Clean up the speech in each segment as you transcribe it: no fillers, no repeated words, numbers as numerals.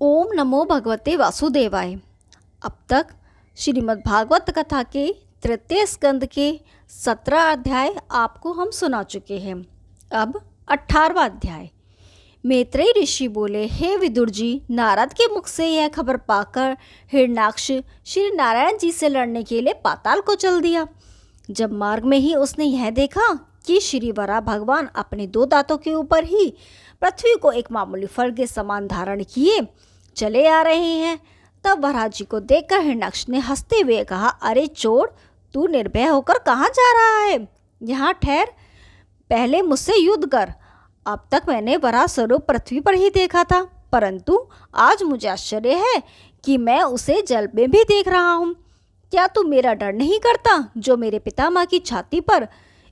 ओम नमो भगवते वासुदेवाय। अब तक श्रीमद् भागवत कथा के तृतीय स्कंद के 17 अध्याय आपको हम सुना चुके हैं। अब 18वां अध्याय। मैत्रेय ऋषि बोले, हे विदुर जी, नारद के मुख से यह खबर पाकर हिरण्याक्ष श्री नारायण जी से लड़ने के लिए पाताल को चल दिया। जब मार्ग में ही उसने यह देखा कि श्री वराह भगवान अपने 2 दांतों के ऊपर ही पृथ्वी को एक मामूली फल के समान धारण किए चले आ रहे हैं, तब वराह जी को देखकर हिरण्याक्ष ने हंसते हुए कहा, अरे चोर, तू निर्भय होकर कहाँ जा रहा है? यहाँ ठहर, पहले मुझसे युद्ध कर। अब तक मैंने वराह स्वरूप पृथ्वी पर ही देखा था, परंतु आज मुझे आश्चर्य है कि मैं उसे जल में भी देख रहा हूँ। क्या तू मेरा डर नहीं करता, जो मेरे पितामह की छाती पर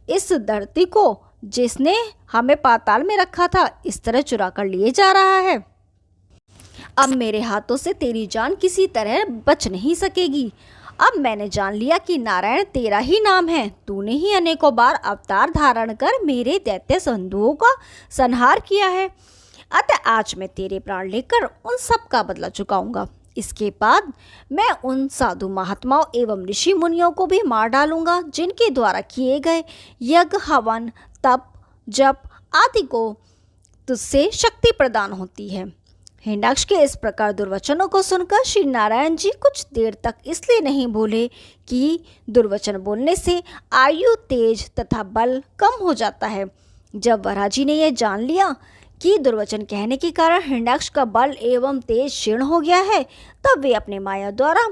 इस धरती को जिसने हमें पाताल में रखा था इस तरह चुरा कर लिए जा रहा है? अब मेरे हाथों से तेरी जान किसी तरह बच नहीं सकेगी। अब मैंने जान लिया कि नारायण तेरा ही नाम है। तूने ही अनेकों बार अवतार धारण कर मेरे दैत्य बंधुओं का संहार किया है, अतः आज मैं तेरे प्राण लेकर उन सब का बदला चुकाऊंगा। इसके बाद मैं उन साधु महात्माओं एवं ऋषि मुनियों को भी मार डालूंगा जिनके द्वारा किए गए यज्ञ, हवन, तप, जप आदि को तुझसे शक्ति प्रदान होती है। हिरण्याक्ष के इस प्रकार दुर्वचनों को सुनकर श्री नारायण जी कुछ देर तक इसलिए नहीं बोले कि दुर्वचन बोलने से आयु, तेज तथा बल कम हो जाता है। जब वराह जी ने यह जान लिया कि दुर्वचन कहने के कारण हिरण्याक्ष का बल एवं तेज क्षीण हो गया है, तब वे अपने माया द्वारा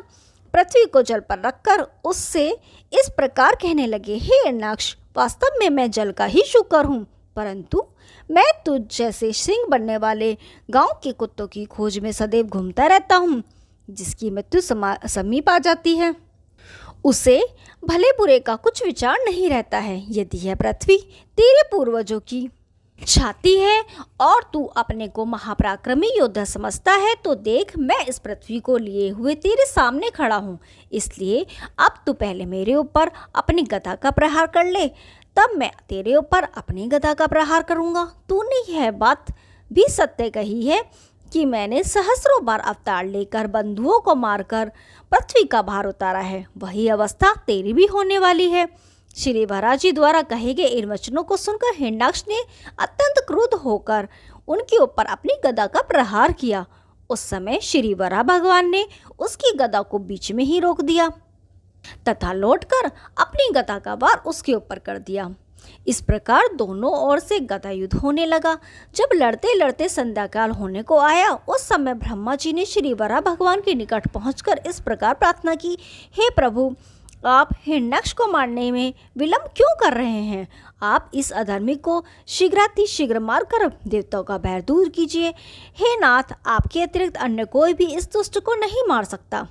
पृथ्वी को जल पर रखकर उससे इस प्रकार कहने लगे, हे हिरण्याक्ष, वास्तव में मैं जल का ही शुकर हूँ, परंतु मैं तुझ जैसे सिंह बनने वाले गांव के कुत्तों की खोज में सदैव घूमता रहता हूँ, जिसकी मृत्यु समीप आ जाती है। उसे भले बुरे का कुछ विचार नहीं रहता है। यदि यह पृथ्वी तेरे पूर्वजों की छाती है और तू अपने को महापराक्रमी योद्धा समझता है, तो देख, मैं इस पृथ्वी को लिए हुए तेरे सामने खड़ा हूँ। इसलिए अब तू पहले मेरे ऊपर अपनी गदा का प्रहार कर ले, तब मैं तेरे ऊपर अपनी गदा का प्रहार करूँगा। तूने यह बात भी सत्य कही है कि मैंने सहस्रों बार अवतार लेकर बंधुओं को मारकर पृथ्वी का भार उतारा है। वही अवस्था तेरी भी होने वाली है। श्री वराह जी द्वारा कहे गए इन वचनों को सुनकर हिरण्याक्ष ने अत्यंत क्रुद्ध होकर उनके ऊपर अपनी गदा का प्रहार किया। उस समय श्री वराह भगवान ने उसकी गदा को बीच में ही रोक दिया तथा लौटकर अपनी गदा का वार उसके ऊपर कर दिया। इस प्रकार दोनों ओर से गदा युद्ध होने लगा। जब लड़ते लड़ते संध्याकाल होने को आया, उस समय ब्रह्मा जी ने श्री वराह भगवान के निकट पहुंचकर इस प्रकार प्रार्थना की, हे प्रभु, आप हिरण्याक्ष को मारने में विलंब क्यों कर रहे हैं? आप इस अधर्मी को शीघ्रातिशीघ्र मारकर देवताओं का बैर दूर कीजिए। हे नाथ, आपके अतिरिक्त अन्य कोई भी इस दुष्ट को नहीं मार सकता।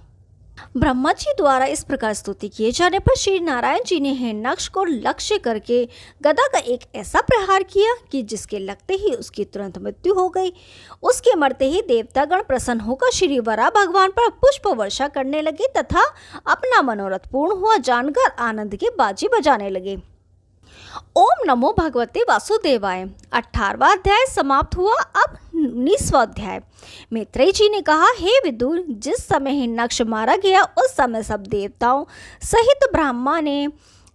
ब्रह्मा जी द्वारा इस प्रकार स्तुति किए जाने पर श्री नारायण जी ने हिरण्याक्ष को लक्ष्य करके गदा का एक ऐसा प्रहार किया कि जिसके लगते ही उसकी तुरंत मृत्यु हो गई। उसके मरते ही देवतागण प्रसन्न होकर श्री वराह भगवान पर पुष्प वर्षा करने लगे तथा अपना मनोरथ पूर्ण हुआ जानकर आनंद के बाजी बजाने लगे। ओम नमो भगवते वासुदेवाय। 18वां अध्याय समाप्त हुआ। अब 19वां अध्याय। मैत्रेय जी ने कहा, हे विदुर, जिस समय हिरण्याक्ष मारा गया उस समय सब देवताओं सहित ब्रह्मा ने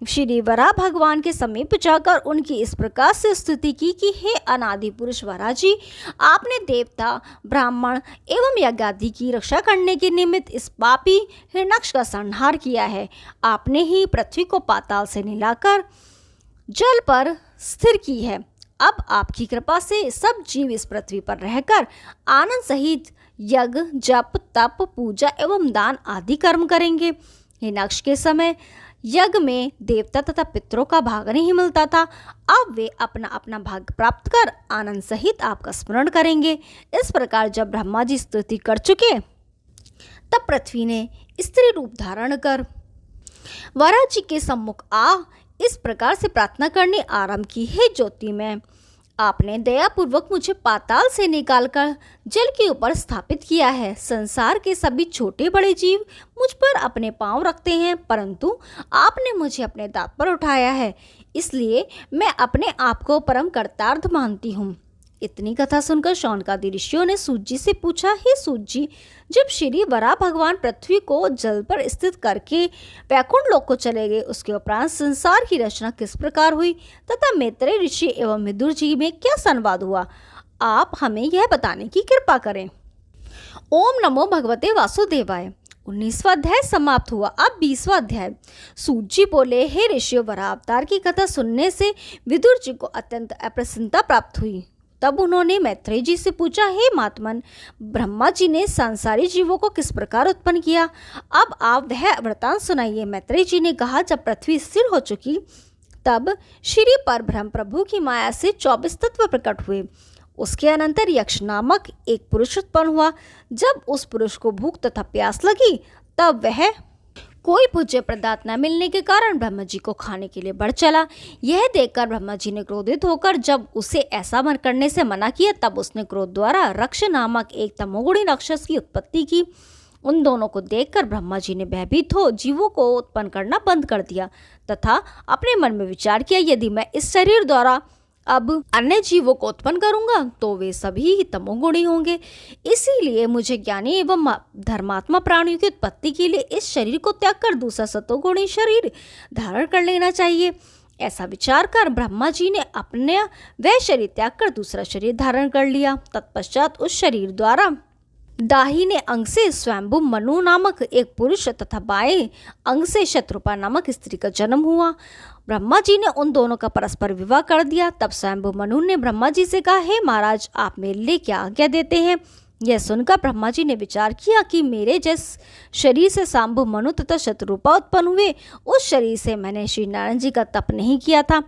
श्री वराह भगवान के समीप जाकर उनकी इस प्रकार से स्तुति की कि हे अनादि पुरुष वराह जी, आपने देवता, ब्राह्मण एवं यज्ञादि की रक्षा करने के निमित्त इस पापी हिरण्याक्ष का संहार किया है। आपने ही पृथ्वी को पाताल से निलाकर जल पर स्थिर की है। अब आपकी कृपा से सब जीव इस पृथ्वी पर रहकर आनंद सहित यज्ञ, जप, तप, पूजा एवं दान आदि कर्म करेंगे। हिरण्याक्ष के समय यज्ञ में देवता तथा पितरों का भाग नहीं मिलता था। अब वे अपना अपना भाग प्राप्त कर आनंद सहित आपका स्मरण करेंगे। इस प्रकार जब ब्रह्मा जी स्तुति कर चुके, तब पृथ्वी ने स्त्री रूप धारण कर वराह जी के सम्मुख आ इस प्रकार से प्रार्थना करनी आरंभ की, हे ज्योति में, आपने दयापूर्वक मुझे पाताल से निकालकर जल के ऊपर स्थापित किया है। संसार के सभी छोटे बड़े जीव मुझ पर अपने पांव रखते हैं, परंतु आपने मुझे अपने दांत पर उठाया है, इसलिए मैं अपने आप को परम कृतार्थ मानती हूँ। इतनी कथा सुनकर शौनकादि ऋषियों ने सूत जी से पूछा, हे सूत जी, जब श्री वराह भगवान पृथ्वी को जल पर स्थित करके वैकुंठ लोक को चले गए, उसके उपरांत संसार की रचना किस प्रकार हुई तथा मैत्रेय ऋषि एवं विदुर जी में क्या संवाद हुआ, आप हमें यह बताने की कृपा करें। ओम नमो भगवते वासुदेवाय। 19वां अध्याय समाप्त हुआ। अब 20वां अध्याय। सूत जी बोले, हे ऋषियों, वराह अवतार की कथा सुनने से विदुर जी को अत्यंत अप्रसन्नता प्राप्त हुई। तब उन्होंने मैत्रेय जी से पूछा, हे महात्मन, ब्रह्मा जी ने सांसारिक जीवों को किस प्रकार उत्पन्न किया, अब आप वह वृतांत सुनाइए। मैत्रेय जी ने कहा, जब पृथ्वी स्थिर हो चुकी तब श्री परब्रह्म प्रभु की माया से 24 तत्व प्रकट हुए। उसके अनंतर यक्ष नामक एक पुरुष उत्पन्न हुआ। जब उस पुरुष को भूख तथा प्यास लगी तब वह कोई भोज्य पदार्थ न मिलने के कारण ब्रह्मा जी को खाने के लिए बढ़ चला। यह देखकर ब्रह्मा जी ने क्रोधित होकर जब उसे ऐसा करने से मना किया, तब उसने क्रोध द्वारा रक्ष नामक एक तमोगुणी राक्षस की उत्पत्ति की। उन दोनों को देखकर ब्रह्मा जी ने भयभीत हो जीवों को उत्पन्न करना बंद कर दिया तथा अपने मन में विचार किया, यदि मैं इस शरीर द्वारा अब अन्य जीवों को उत्पन्न करूंगा तो वे सभी ही तमोगुणी होंगे। इसीलिए मुझे ज्ञानी एवं धर्मात्मा प्राणियों की उत्पत्ति के लिए इस शरीर को त्याग कर दूसरा सतोगुणी शरीर धारण कर लेना चाहिए। ऐसा विचार कर ब्रह्मा जी ने अपने वह शरीर त्याग कर दूसरा शरीर धारण कर लिया। तत्पश्चात उस शरीर द्वारा दाहिने अंग से स्वयंभू मनु नामक एक पुरुष तथा बाएं अंग से शत्रुपा नामक स्त्री का जन्म हुआ। ब्रह्मा जी ने उन दोनों का परस्पर विवाह कर दिया। तब स्वयंभू मनु ने ब्रह्मा जी से कहा, हे महाराज, आप मेरे लिए क्या आज्ञा देते हैं। यह सुनकर ब्रह्मा जी ने विचार किया कि मेरे जिस शरीर से शंभु मनु तथा शत्रुपा उत्पन्न हुए, उस शरीर से मैंने श्री नारायण जी का तप नहीं किया था,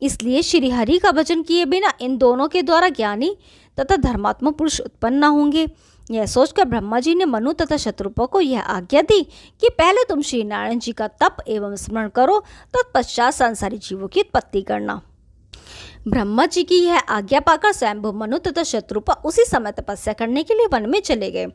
इसलिए श्री हरि का भजन किए बिना इन दोनों के द्वारा ज्ञानी तथा धर्मात्मा पुरुष उत्पन्न न होंगे। यह सोचकर ब्रह्मा जी ने मनु तथा शत्रुपा को यह आज्ञा दी कि पहले तुम श्री नारायण जी का तप एवं स्मरण करो, तत्पश्चात सांसारिक जीवों की उत्पत्ति करना। ब्रह्मा जी की यह आज्ञा पाकर स्वयंभू मनु तथा शत्रुपा उसी समय तपस्या करने के लिए वन में चले गए।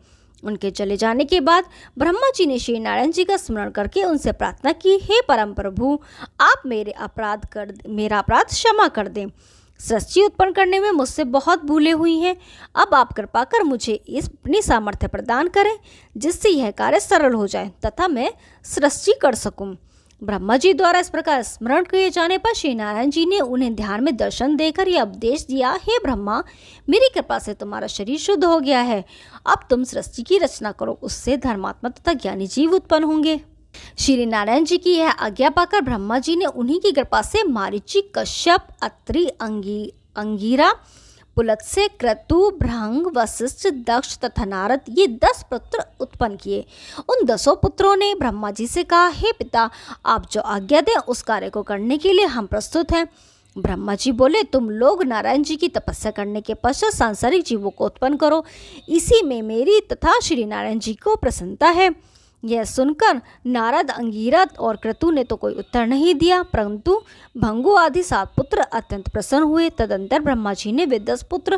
उनके चले जाने के बाद ब्रह्मा जी ने श्री नारायण जी का स्मरण करके उनसे प्रार्थना की, हे परम प्रभु, आप मेरा अपराध क्षमा कर दें। सृष्टि उत्पन्न करने में मुझसे बहुत भूलें हुई हैं। अब आप कृपा कर मुझे अपनी सामर्थ्य प्रदान करें जिससे यह कार्य सरल हो जाए तथा मैं सृष्टि कर सकूं। ब्रह्मा जी द्वारा इस प्रकार स्मरण किए जाने पर श्री नारायण जी ने उन्हें ध्यान में दर्शन देकर यह उपदेश दिया, हे ब्रह्मा, मेरी कृपा से तुम्हारा शरीर शुद्ध हो गया है। अब तुम सृष्टि की रचना करो, उससे धर्मात्मा तथा ज्ञानी जीव उत्पन्न होंगे। श्री नारायण जी की यह आज्ञा पाकर ब्रह्मा जी ने उन्हीं की कृपा से मारीची, कश्यप, अत्रि, अंगिरा, पुलत्स्य, क्रतु, भृंग, वशिष्ठ, दक्ष तथा नारद ये 10 पुत्र उत्पन्न किए। उन 10 पुत्रों ने ब्रह्मा जी से कहा, हे पिता, आप जो आज्ञा दें उस कार्य को करने के लिए हम प्रस्तुत हैं। ब्रह्मा जी बोले, तुम लोग नारायण जी की तपस्या करने के पश्चात सांसारिक जीवों को उत्पन्न करो, इसी में मेरी तथा श्री नारायण जी को प्रसन्नता है। यह सुनकर नारद, अंगिरथ और क्रतु ने तो कोई उत्तर नहीं दिया, परंतु भंगु आदि 7 पुत्र अत्यंत प्रसन्न हुए। तदंतर ब्रह्मा जी ने वे 10 पुत्र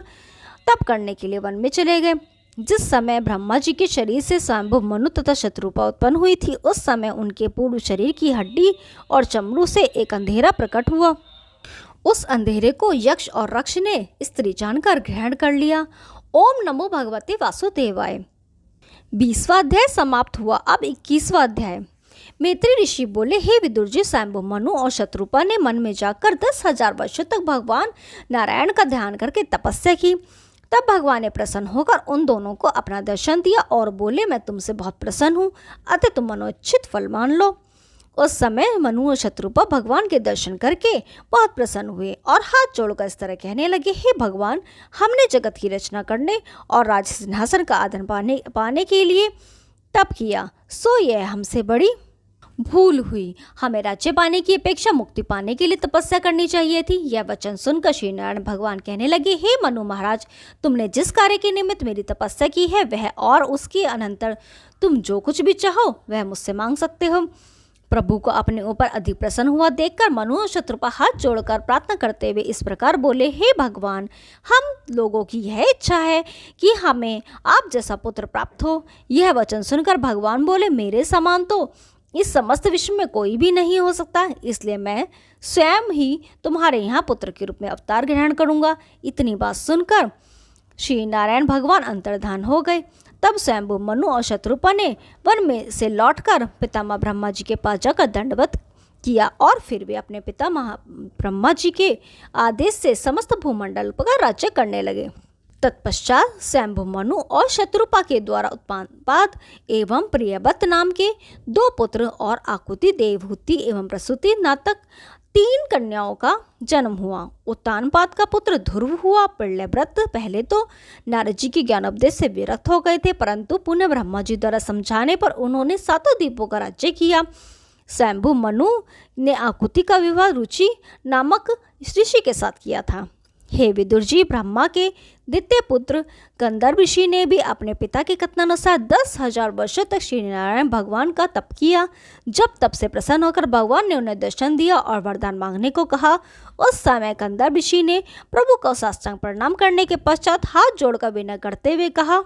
तप करने के लिए वन में चले गए। जिस समय ब्रह्मा जी के शरीर से स्वयंभू मनु तथा शत्रुपा उत्पन्न हुई थी, उस समय उनके पूर्ण शरीर की हड्डी और चमड़ू से एक अंधेरा प्रकट हुआ। उस अंधेरे को यक्ष और रक्ष ने स्त्री जानकर ग्रहण कर लिया। ओम नमो भगवते वासुदेवाय। 20वां अध्याय समाप्त हुआ। अब 21वां अध्याय। मैत्रेय ऋषि बोले, हे विदुर जी, स्वयंभू मनु और शत्रुपा ने मन में जाकर 10,000 वर्षों तक भगवान नारायण का ध्यान करके तपस्या की। तब भगवान ने प्रसन्न होकर उन दोनों को अपना दर्शन दिया और बोले, मैं तुमसे बहुत प्रसन्न हूँ, अतः तुम मनोइच्छित फल मान लो। उस समय मनु और शत्रुपा भगवान के दर्शन करके बहुत प्रसन्न हुए और हाथ जोड़कर इस तरह कहने लगे, हे भगवान, हमने जगत की रचना करने और राज सिंहासन का आदर पाने के लिए तप किया, सो यह हमसे बड़ी भूल हुई। हमें राज्य पाने की अपेक्षा मुक्ति पाने के लिए तपस्या करनी चाहिए थी। यह वचन सुनकर श्री नारायण भगवान कहने लगे, हे मनु महाराज, तुमने जिस कार्य के निमित्त मेरी तपस्या की है वह और उसके अनंतर तुम जो कुछ भी चाहो वह मुझसे मांग सकते हो। प्रभु को अपने ऊपर अधिक प्रसन्न हुआ देखकर मनु और शत्रुपा हाथ जोड़कर प्रार्थना करते हुए इस प्रकार बोले, हे भगवान, हम लोगों की यह इच्छा है कि हमें आप जैसा पुत्र प्राप्त हो। यह वचन सुनकर भगवान बोले, मेरे समान तो इस समस्त विश्व में कोई भी नहीं हो सकता, इसलिए मैं स्वयं ही तुम्हारे यहाँ पुत्र के रूप में अवतार ग्रहण करूँगा। इतनी बात सुनकर श्री नारायण भगवान अंतर्धान हो गए। तब स्वयंभू मनु और शत्रुपा ने वन में से लौटकर पितामह ब्रह्मा जी के पास जाकर दंडवत किया और फिर वे अपने पिता ब्रह्मा जी के आदेश से समस्त भूमंडल पर राज्य करने लगे। तत्पश्चात स्वयंभू मनु और शत्रुपा के द्वारा उत्पाद एवं प्रियव्रत नाम के 2 पुत्र और आकुति, देवहूति एवं प्रसूति नातक 3 कन्याओं का जन्म हुआ। उत्तानपाद का पुत्र ध्रुव हुआ। प्रियव्रत पहले तो नारद जी के ज्ञानोपदेश से विरक्त हो गए थे, परंतु पुनः ब्रह्मा जी द्वारा समझाने पर उन्होंने 7 द्वीपों का राज्य किया। स्वयंभू मनु ने आकुति का विवाह रुचि नामक ऋषि के साथ किया था। हे विदुर जी, ब्रह्मा के द्वितीय पुत्र गंधर्व ऋषि ने भी अपने पिता के कथनानुसार 10,000 वर्षों तक श्री नारायण भगवान का तप किया। जब तप से प्रसन्न होकर भगवान ने उन्हें दर्शन दिया और वरदान मांगने को कहा, उस समय गंधर्व ऋषि ने प्रभु को साष्टांग प्रणाम करने के पश्चात हाथ जोड़कर विनय करते हुए कहा,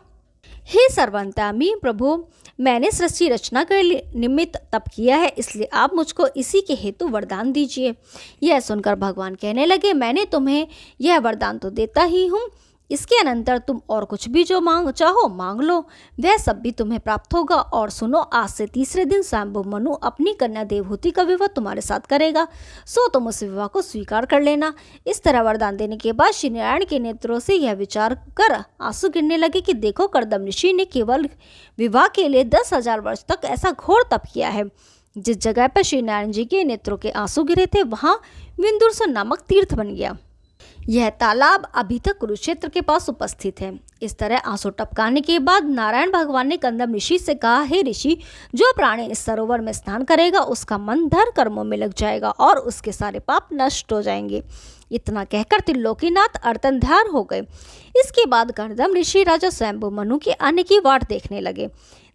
हे सर्वंतयामी प्रभु, मैंने सृष्टि रचना के निमित्त तप किया है, इसलिए आप मुझको इसी के हेतु वरदान दीजिए। यह सुनकर भगवान कहने लगे, मैंने तुम्हें यह वरदान तो देता ही हूँ, इसके अनंतर तुम और कुछ भी जो चाहो मांग लो, वह सब भी तुम्हें प्राप्त होगा। और सुनो, आज से तीसरे दिन स्वयंभू मनु अपनी कन्या देवहूति का विवाह तुम्हारे साथ करेगा, सो तुम उस विवाह को स्वीकार कर लेना। इस तरह वरदान देने के बाद श्री नारायण के नेत्रों से यह विचार कर आंसू गिरने लगे कि देखो, कर्दम ऋषि ने केवल विवाह के लिए 10,000 वर्ष तक ऐसा घोर तप किया है। जिस जगह पर श्री नारायण जी के नेत्रों के आंसू गिरे थे, वहाँ विंदुर नामक तीर्थ बन गया। यह तालाब अभी तक कुरुक्षेत्र के पास उपस्थित है। इस तरह आंसू टपकाने के बाद नारायण भगवान ने कंदम ऋषि से कहा, हे ऋषि, जो प्राणी इस सरोवर में स्नान करेगा उसका मन धर्म कर्मों में लग जाएगा और उसके सारे पाप नष्ट हो जाएंगे। इतना कहकर त्रिलोकीनाथ अर्तनध्यान हो गए। इसके बाद कंदम ऋषि राजा स्वयंभू मनु के आने की वाट देखने लगे।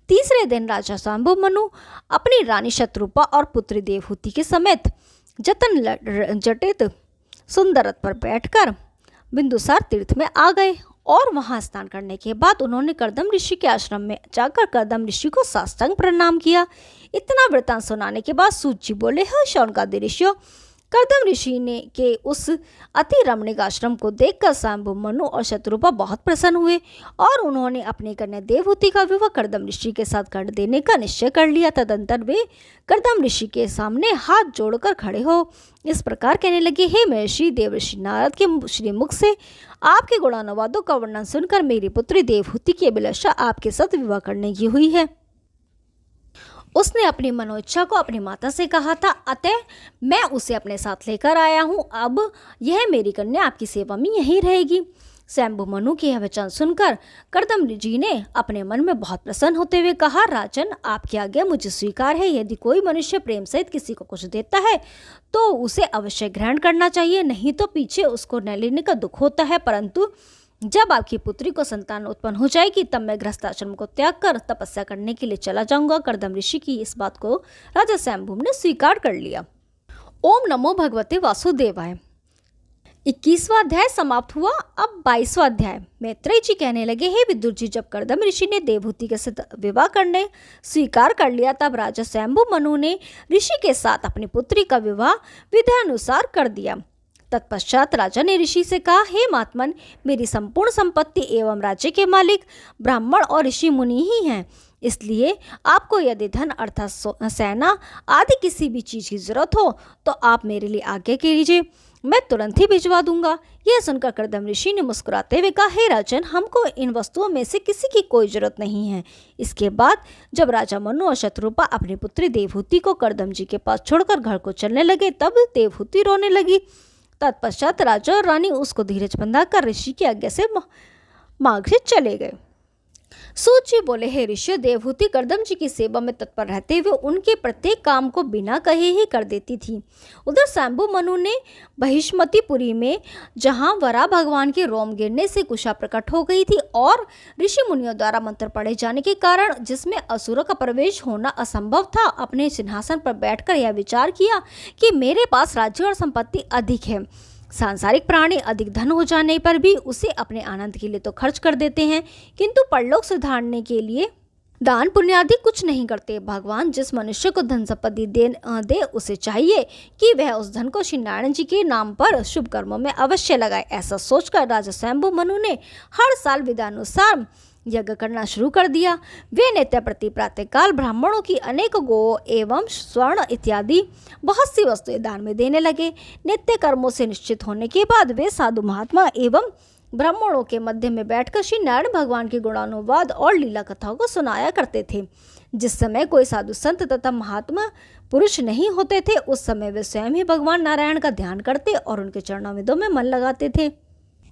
तीसरे दिन राजा स्वयंभू मनु अपनी रानी शत्रुपा और पुत्री देवहूति के समेत जटित सुंदर रथ पर बैठकर बिंदुसार तीर्थ में आ गए और वहां स्नान करने के बाद उन्होंने कर्दम ऋषि के आश्रम में जाकर कर्दम ऋषि को साष्टांग प्रणाम किया। इतना वृतांत सुनाने के बाद सूत जी बोले, हे शौनकादि ऋषियों, कर्दम ऋषि ने के उस अति रमणीक आश्रम को देखकर स्वयंभू मनु और शत्रुपा बहुत प्रसन्न हुए और उन्होंने अपनी कन्या देवहूति का विवाह कर्दम ऋषि के साथ कर देने का निश्चय कर लिया। तदंतर वे कर्दम ऋषि के सामने हाथ जोड़कर खड़े हो इस प्रकार कहने लगे, हे महर्षि, देवर्षि नारद के श्रीमुख से आपके गुणानुवादों का वर्णन सुनकर मेरी पुत्री देवहूति की अभिलाषा आपके साथ विवाह करने की हुई है। उसने अपनी मनोइच्छा को अपनी माता से कहा था, अतः मैं उसे अपने साथ लेकर आया हूँ। अब यह मेरी कन्या आपकी सेवा में यहीं रहेगी। स्वयंभू मनु की यह वचन सुनकर कर्दम जी ने अपने मन में बहुत प्रसन्न होते हुए कहा, राजन, आपकी आज्ञा मुझे स्वीकार है। यदि कोई मनुष्य प्रेम सहित किसी को कुछ देता है तो उसे अवश्य ग्रहण करना चाहिए, नहीं तो पीछे उसको न लेने का दुख होता है। परंतु जब आपकी पुत्री को संतान उत्पन्न हो जाएगी तब मैं गृहस्थाश्रम को त्याग कर तपस्या करने के लिए चला जाऊंगा। कर्दम ऋषि की इस बात को राजा स्वयंभू ने स्वीकार कर लिया। ओम नमो भगवते वासुदेवाय। 21वां अध्याय समाप्त हुआ। अब 22वां अध्याय। मैत्रेय जी कहने लगे, हे विदुर जी, जब कर्दम ऋषि ने देवहूति के साथ विवाह करने स्वीकार कर लिया तब राजा स्वयंभू मनु ने ऋषि के साथ अपनी पुत्री का विवाह विधानुसार कर दिया। तत्पश्चात राजा ने ऋषि से कहा, हे महात्मन, मेरी संपूर्ण संपत्ति एवं राज्य के मालिक ब्राह्मण और ऋषि मुनि ही हैं, इसलिए आपको यदि धन अर्थात सेना आदि किसी भी चीज की जरूरत हो तो आप मेरे लिए आज्ञा कीजिए, मैं तुरंत ही भिजवा दूंगा। यह सुनकर कर्दम ऋषि ने मुस्कुराते हुए कहा, हे राजन, हमको इन वस्तुओं में से किसी की कोई जरूरत नहीं है। इसके बाद जब राजा मनु और शत्रुपा अपनी पुत्री देवहूति को कर्दम जी के पास छोड़कर घर को चलने लगे तब देवहूति रोने लगी। तत्पश्चात राजा और रानी उसको धीरज बंधाकर ऋषि की आज्ञा से मार्ग से चले गए। सूत जी बोले, हे ऋषि, देवहूति कर्दम जी की सेवा में तत्पर रहते हुए उनके प्रत्येक काम को बिना कहे ही कर देती थी। उधर स्वयंभू मनु ने बहिष्मतिपुरी में, जहां वरा भगवान के रोम गिरने से कुशा प्रकट हो गई थी और ऋषि मुनियों द्वारा मंत्र पढ़े जाने के कारण जिसमें असुरों का प्रवेश होना असंभव था, अपने सिंहासन पर बैठकर यह विचार किया कि मेरे पास राज्य और संपत्ति अधिक है। सांसारिक प्राणी अधिक धन हो जाने पर भी उसे अपने आनंद के लिए तो खर्च कर देते हैं, किंतु परलोक सुधारने के लिए दान पुण्य आदि कुछ नहीं करते। भगवान जिस मनुष्य को धन संपत्ति दे उसे चाहिए कि वह उस धन को श्री नारायण जी के नाम पर शुभ कर्मों में अवश्य लगाए। ऐसा सोचकर राजा स्वयंभू मनु ने हर साल विधानुसार यज्ञ करना शुरू कर दिया। वे नित्य प्रति प्रातःकाल ब्राह्मणों की अनेक गो एवं स्वर्ण इत्यादि बहुत सी वस्तुएं दान में देने लगे। नित्य कर्मों से निश्चित होने के बाद वे साधु महात्मा एवं ब्राह्मणों के मध्य में बैठकर श्री नारायण भगवान के गुणानुवाद और लीला कथाओं को सुनाया करते थे। जिस समय कोई साधु संत तथा महात्मा पुरुष नहीं होते थे, उस समय वे स्वयं ही भगवान नारायण का ध्यान करते और उनके चरणारविंदों में मन लगाते थे।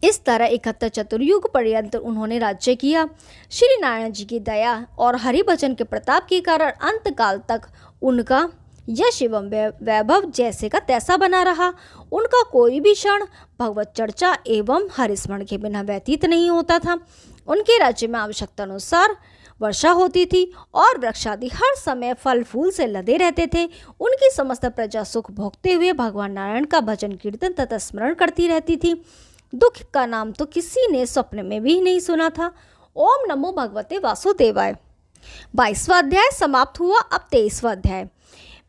इस तरह 71 चतुर्युग पर्यंत उन्होंने राज्य किया। श्री नारायण जी की दया और हरिभजन के प्रताप के कारण अंत काल तक उनका यश एवं वैभव जैसे का तैसा बना रहा। उनका कोई भी क्षण भगवत चर्चा एवं हरिस्मरण के बिना व्यतीत नहीं होता था। उनके राज्य में आवश्यकता अनुसार वर्षा होती थी और वृक्षादि हर समय फल फूल से लदे रहते थे। उनकी समस्त प्रजा सुख भोगते हुए भगवान नारायण का भजन कीर्तन तथा स्मरण करती रहती थी। दुख का नाम तो किसी ने स्वप्न में भी नहीं सुना था। ओम नमो भगवते वासुदेवाय। 22वां अध्याय समाप्त हुआ। अब 23वां अध्याय।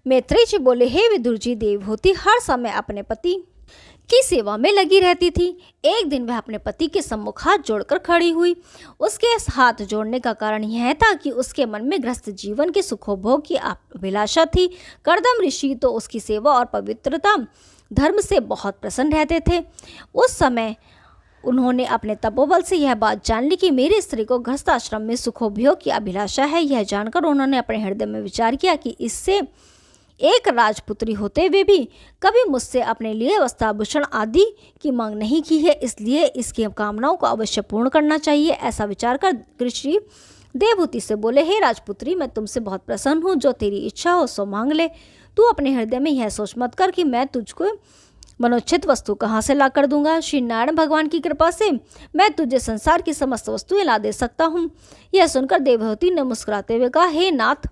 मैत्रेय जी बोले, हे विदुर जी, देवहूति हर समय अपने पति की सेवा में लगी रहती थी। एक दिन वह अपने पति के सम्मुख हाथ जोड़कर खड़ी हुई। उसके हाथ जोड़ने का कारण यह था कि उसके मन में गृहस्थ जीवन के सुखोभोग की अभिलाषा थी। कर्दम ऋषि तो उसकी सेवा और पवित्रता धर्म से बहुत प्रसन्न रहते थे। उस समय उन्होंने अपने तपोबल से यह बात जान ली कि मेरी स्त्री को गृहस्थ आश्रम में सुखोभोग की अभिलाषा है। यह जानकर उन्होंने अपने हृदय में विचार किया कि इससे एक राजपुत्री होते हुए भी कभी मुझसे अपने लिए वस्त्राभूषण आदि की मांग नहीं की है, इसलिए इसकी कामनाओं को अवश्य पूर्ण करना चाहिए। ऐसा विचार कर ऋषि देवहूति से बोले, हे राजपुत्री, मैं तुमसे बहुत प्रसन्न हूँ। जो तेरी इच्छा हो सो मांग ले। तू अपने हृदय में यह सोच मत कर कि मैं तुझको मनोचित वस्तु कहाँ से ला कर दूंगा। श्री नारायण भगवान की कृपा से मैं तुझे संसार की समस्त वस्तुएं ला दे सकता हूँ। यह सुनकर देवहूति ने मुस्कुराते हुए कहा, हे नाथ,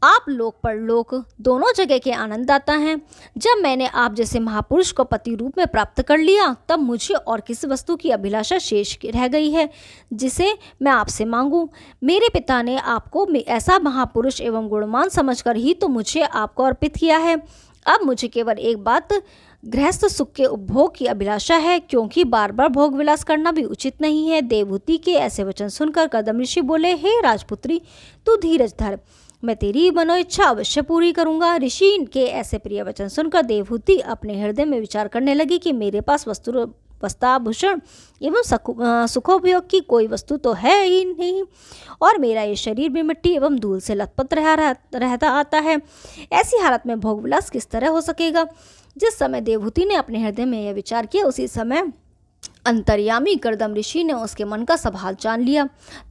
आप लोक परलोक दोनों जगह के आनंददाता हैं। जब मैंने आप जैसे महापुरुष को पति रूप में प्राप्त कर लिया, तब मुझे और किसी वस्तु की अभिलाषा शेष रह गई है जिसे मैं आपसे मांगूं। मेरे पिता ने आपको ऐसा महापुरुष एवं गुणवान समझकर ही तो मुझे आपको अर्पित किया है। अब मुझे केवल एक बात गृहस्थ सुख के उपभोग की अभिलाषा है, क्योंकि बार बार भोग विलास करना भी उचित नहीं है। देवहूति के ऐसे वचन सुनकर कर्दम ऋषि बोले, हे राजपुत्री, तू धीरज धर, मैं तेरी मनोइच्छा अवश्य पूरी करूंगा। ऋषि के ऐसे प्रिय वचन सुनकर देवहूति अपने हृदय में विचार करने लगी कि मेरे पास वस्त्राभूषण एवं सुखोपयोग की कोई वस्तु तो है ही नहीं, और मेरा ये शरीर भी मिट्टी एवं धूल से लथपथ रहता आता है। ऐसी हालत में भोग विलास किस तरह हो सकेगा। जिस समय देवहूति ने अपने हृदय में यह विचार किया, उसी समय अंतर्यामी कर्दम ऋषि ने उसके मन का सब हाल जान लिया।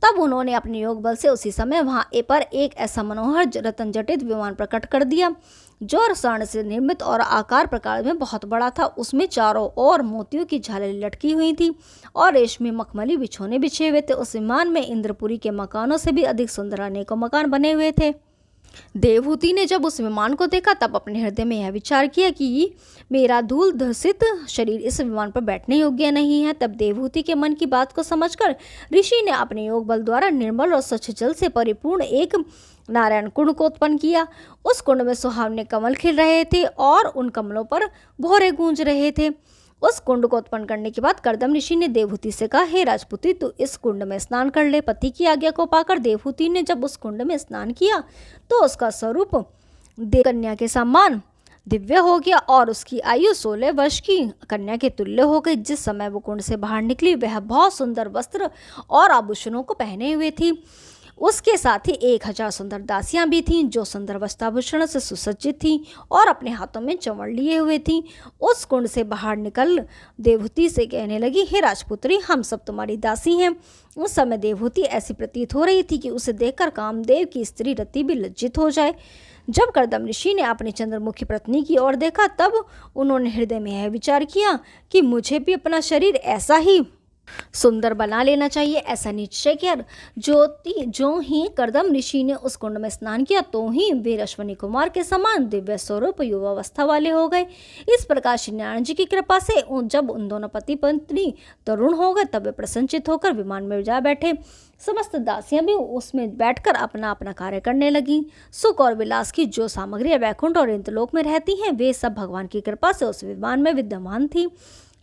तब उन्होंने अपने योग बल से उसी समय वहां पर एक ऐसा मनोहर रतन जटित विमान प्रकट कर दिया, जो स्वर्ण से निर्मित और आकार प्रकार में बहुत बड़ा था। उसमें चारों ओर मोतियों की झालरें लटकी हुई थी और रेशमी मखमली बिछोने बिछे हुए थे। उस विमान में इंद्रपुरी के मकानों से भी अधिक सुंदर अनेकों मकान बने हुए थे। देवहूति ने जब उस विमान को देखा, तब अपने हृदय में यह विचार किया कि मेरा धूल धूसित शरीर इस विमान पर बैठने योग्य नहीं है। तब देवहूति के मन की बात को समझकर ऋषि ने अपने योग बल द्वारा निर्मल और स्वच्छ जल से परिपूर्ण एक नारायण कुंड को उत्पन्न किया। उस कुंड में सुहावने कमल खिल रहे थे और उन कमलों पर भौरे गूंज रहे थे। उस कुंड को उत्पन्न करने के बाद कर्दम ऋषि ने देवहूति से कहा, हे राजपुत्री, तू इस कुंड में स्नान कर ले। पति की आज्ञा को पाकर देवहूति ने जब उस कुंड में स्नान किया, तो उसका स्वरूप कन्या के समान दिव्य हो गया और उसकी आयु 16 वर्ष की कन्या के तुल्य हो गई। जिस समय वो कुंड से बाहर निकली, वह बहुत सुंदर वस्त्र और आभूषणों को पहने हुए थी। उसके साथ ही 1000 सुंदर दासियां भी थीं, जो सुंदर वस्त्राभूषण से सुसज्जित थीं और अपने हाथों में चंवड़ लिए हुए थीं। उस कुंड से बाहर निकल देवहूति से कहने लगी, हे राजपुत्री, हम सब तुम्हारी दासी हैं। उस समय देवहूति ऐसी प्रतीत हो रही थी कि उसे देखकर कामदेव की स्त्री रति भी लज्जित हो जाए। जब कर्दम ऋषि ने अपनी चंद्रमुखी पत्नी की ओर देखा, तब उन्होंने हृदय में यह विचार किया कि मुझे भी अपना शरीर ऐसा ही सुंदर बना लेना चाहिए, ऐसा निश्चय कर जो ही कर्दम ऋषि ने उस कुंड में स्नान किया तो ही वे अश्वनी कुमार के समान दिव्य स्वरूप युवावस्था वाले हो गए। इस प्रकार श्री नारायण जी की कृपा से जब उन दोनों पति पत्नी तरुण हो गए तब वे प्रसन्नचित होकर विमान में जा बैठे। समस्त दासियां भी उसमें बैठकर अपना अपना कार्य करने लगी। सुख और विलास की जो सामग्री वैकुंठ और इंद्रलोक में रहती हैं वे सब भगवान की कृपा से उस विमान में विद्यमान थी।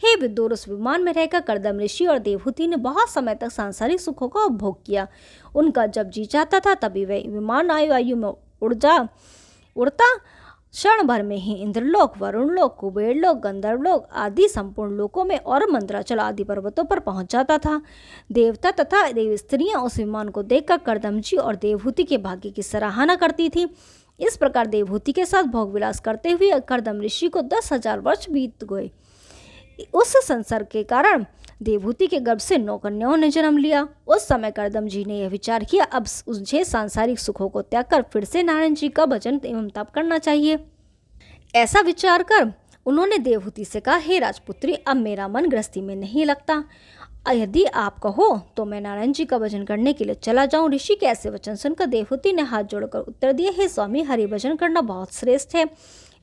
हे विदुर, उस विमान में रहकर कर्दम ऋषि और देवहूति ने बहुत समय तक सांसारिक सुखों का उपभोग किया। उनका जब जी चाहता था तभी वह विमान वायु में उड़ता क्षण भर में ही इंद्रलोक, वरुण लोक, कुबेर लोक, गंधर्व लोक आदि संपूर्ण लोकों में और मंद्राचल आदि पर्वतों पर पहुंच जाता था। देवता तथा देव स्त्रियां उस विमान को देखकर कर्दम जी और देवहूति के भाग्य की सराहना करती थी। इस प्रकार देवहूति के साथ भोग विलास करते हुए कर्दम ऋषि को 10,000 वर्ष बीत गए। उस संसर्ग के कारण देवहूति के गर्भ से 9 कन्याओं ने जन्म लिया। उस समय कर्दम जी ने यह विचार किया अब मुझे सांसारिक सुखों को त्याग कर फिर से नारायण जी का भजन एवं तप करना चाहिए। ऐसा विचार कर उन्होंने देवहूति से कहा, हे राजपुत्री, अब मेरा मन गृहस्थी में नहीं लगता। यदि आप कहो तो मैं नारायण जी का भजन करने के लिए चला जाऊं। ऋषि के ऐसे वचन सुनकर देवहूति ने हाथ जोड़कर उत्तर दिया, हे स्वामी, हरि भजन करना बहुत श्रेष्ठ है।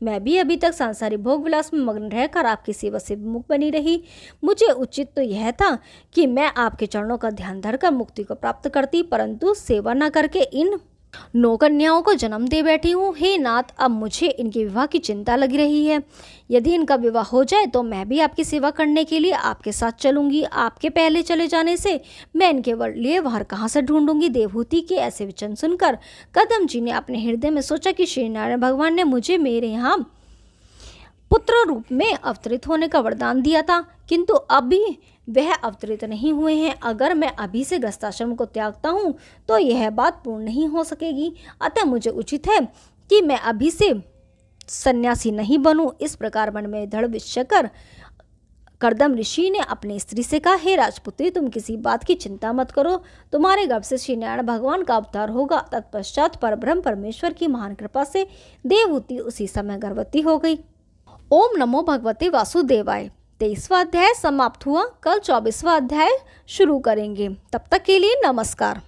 मैं भी अभी तक सांसारिक भोग विलास में मग्न रहकर आपकी सेवा से विमुख बनी रही। मुझे उचित तो यह था कि मैं आपके चरणों का ध्यान धरकर मुक्ति को प्राप्त करती, परंतु सेवा न करके इन 9 कन्याओं को जन्म दे बैठी हूँ। हे नाथ, अब मुझे इनके विवाह की चिंता लगी रही है। यदि इनका विवाह हो जाए तो मैं भी आपकी सेवा करने के लिए आपके साथ चलूंगी। आपके पहले चले जाने से मैं इनके लिए वर कहाँ से ढूंढूंगी। देवहूति के ऐसे वचन सुनकर कर्दम जी ने अपने हृदय में सोचा कि श्री नारायण भगवान ने मुझे मेरे यहाँ पुत्र रूप में अवतरित होने का वरदान दिया था, किंतु अभी वह अवतरित नहीं हुए हैं। अगर मैं अभी से गृहस्थाश्रम को त्यागता हूँ तो यह बात पूर्ण नहीं हो सकेगी। अतः मुझे उचित है कि मैं अभी से सन्यासी नहीं बनूं। इस प्रकार मन में दृढ़ निश्चय कर कर्दम ऋषि ने अपनी स्त्री से कहा, हे राजपुत्री, तुम किसी बात की चिंता मत करो। तुम्हारे गर्भ से श्री नारायण भगवान का अवतार होगा। तत्पश्चात परब्रह्म परमेश्वर की महान कृपा से देवहूति उसी समय गर्भवती हो गई। ओम नमो भगवते वासुदेवाय। 23वां अध्याय समाप्त हुआ। कल 24वां अध्याय शुरू करेंगे। तब तक के लिए नमस्कार।